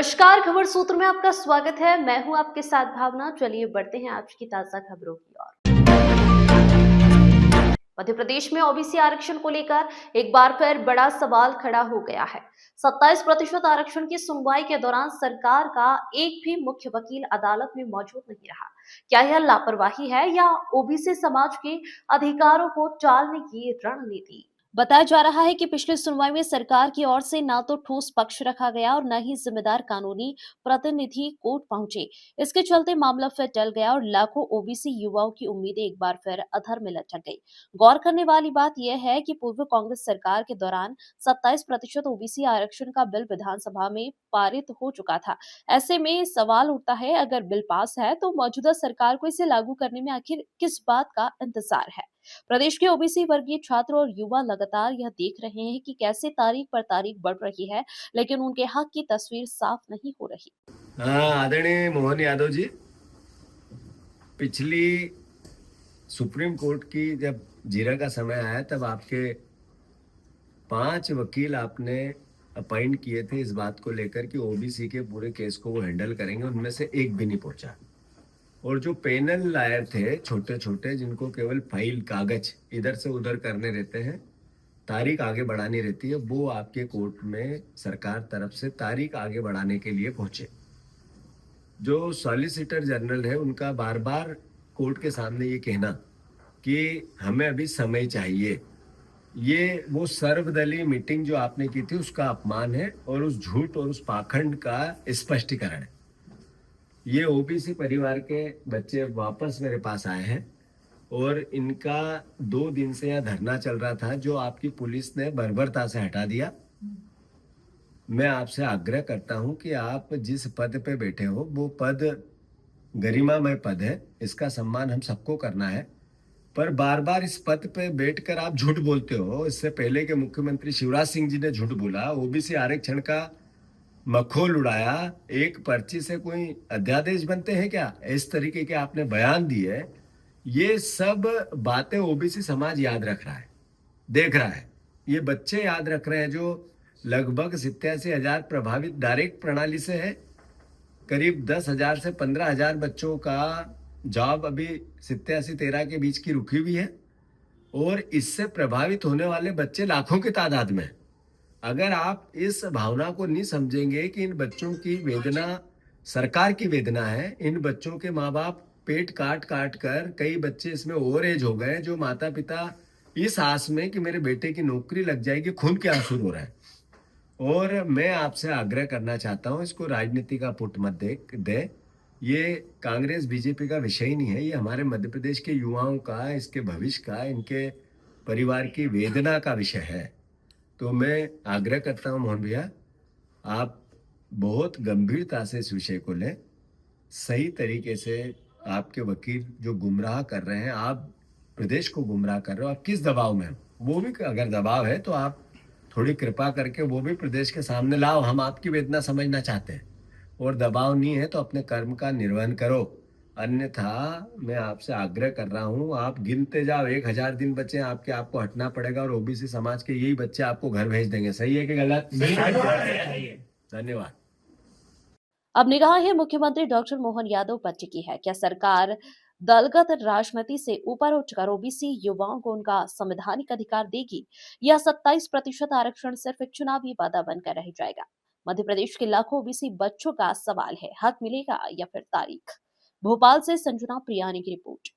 नमस्कार, खबर सूत्र में आपका स्वागत है। मैं हूं आपके साथ भावना। चलिए बढ़ते हैं आज की ताजा खबरों की ओर। मध्य प्रदेश में ओबीसी आरक्षण को लेकर एक बार फिर बड़ा सवाल खड़ा हो गया है। 27% आरक्षण की सुनवाई के दौरान सरकार का एक भी मुख्य वकील अदालत में मौजूद नहीं रहा। क्या यह लापरवाही है या ओबीसी समाज के अधिकारों को टालने की रणनीति? बताया जा रहा है कि पिछली सुनवाई में सरकार की ओर से न तो ठोस पक्ष रखा गया और न ही जिम्मेदार कानूनी प्रतिनिधि कोर्ट पहुंचे। इसके चलते मामला फिर टल गया और लाखों ओबीसी युवाओं की उम्मीदें एक बार फिर अधर में लटक गई। गौर करने वाली बात यह है कि पूर्व कांग्रेस सरकार के दौरान 27% ओबीसी आरक्षण का बिल विधानसभा में पारित हो चुका था। ऐसे में सवाल उठता है, अगर बिल पास है तो मौजूदा सरकार को इसे लागू करने में आखिर किस बात का इंतजार है? प्रदेश के ओबीसी वर्गीय छात्र और युवा लगातार यह देख रहे हैं कि कैसे तारीख पर तारीख बढ़ रही है, लेकिन उनके हक की तस्वीर साफ नहीं हो रही। हाँ, आदरणीय मोहन यादव जी, पिछली सुप्रीम कोर्ट की जब जीरा का समय आया तब आपके 5 वकील आपने अपॉइंट किए थे इस बात को लेकर कि ओबीसी के पूरे केस को वो हैंडल करेंगे। उनमें से एक भी नहीं पहुंचा। और जो पैनल लायर थे छोटे छोटे, जिनको केवल फाइल कागज इधर से उधर करने रहते हैं, तारीख आगे बढ़ानी रहती है, वो आपके कोर्ट में सरकार तरफ से तारीख आगे बढ़ाने के लिए पहुंचे। जो सॉलिसिटर जनरल है उनका बार बार कोर्ट के सामने ये कहना कि हमें अभी समय चाहिए, ये वो सर्वदलीय मीटिंग जो आपने की थी उसका अपमान है और उस झूठ और उस पाखंड का स्पष्टीकरण है। ये ओबीसी परिवार के बच्चे वापस मेरे पास आए हैं और इनका 2 दिन से यहाँ धरना चल रहा था, जो आपकी पुलिस ने बर्बरता से हटा दिया। मैं आपसे आग्रह करता हूं कि आप जिस पद पे बैठे हो वो पद गरिमामय पद है, इसका सम्मान हम सबको करना है। पर बार बार इस पद पे बैठकर आप झूठ बोलते हो। इससे पहले के मुख्यमंत्री शिवराज सिंह जी ने झूठ बोला, ओबीसी आरक्षण का मखौल उड़ाया। एक पर्ची से कोई अध्यादेश बनते हैं क्या? इस तरीके के आपने बयान दिए। ये सब बातें ओबीसी समाज याद रख रहा है, देख रहा है। ये बच्चे याद रख रहे हैं जो लगभग 87,000 प्रभावित डायरेक्ट प्रणाली से है। करीब 10,000 से 15,000 बच्चों का जॉब अभी 87-13 के बीच की रुकी हुई है और इससे प्रभावित होने वाले बच्चे लाखों की तादाद में। अगर आप इस भावना को नहीं समझेंगे कि इन बच्चों की वेदना सरकार की वेदना है, इन बच्चों के माँ बाप पेट काट काट कर, कई बच्चे इसमें ओवर एज हो गए, जो माता पिता इस आस में कि मेरे बेटे की नौकरी लग जाएगी खून के आंसू रो रहे हैं। और मैं आपसे आग्रह करना चाहता हूं, इसको राजनीति का पुट मत दे। ये कांग्रेस बीजेपी का विषय ही नहीं है, ये हमारे मध्य प्रदेश के युवाओं का, इसके भविष्य का, इनके परिवार की वेदना का विषय है। तो मैं आग्रह करता हूं मोहन भैया, आप बहुत गंभीरता से इस विषय को लें। सही तरीके से आपके वकील जो गुमराह कर रहे हैं, आप प्रदेश को गुमराह कर रहे हो। आप किस दबाव में हो? वो भी अगर दबाव है तो आप थोड़ी कृपा करके वो भी प्रदेश के सामने लाओ। हम आपकी वेदना समझना चाहते हैं। और दबाव नहीं है तो अपने कर्म का निर्वहन करो। अन्यथा मैं आपसे आग्रह कर रहा हूं, आप गिनते जाओ, 1,000 दिन बचे हैं आपके, आपको हटना पड़ेगा और ओबीसी समाज के यही बच्चे आपको घर भेज देंगे। सही है कि गलत? धन्यवाद। अब निगाह है मुख्यमंत्री डॉक्टर मोहन यादव पर टिकी है। क्या सरकार दलगत राजनीति से ऊपर उठकर ओबीसी युवाओं को उनका संवैधानिक अधिकार देगी, या 27% आरक्षण सिर्फ एक चुनावी वादा बनकर रह जाएगा? मध्य प्रदेश के लाखों ओबीसी बच्चों का सवाल है, हक मिलेगा या फिर तारीख? भोपाल से संजुना प्रियानी की रिपोर्ट।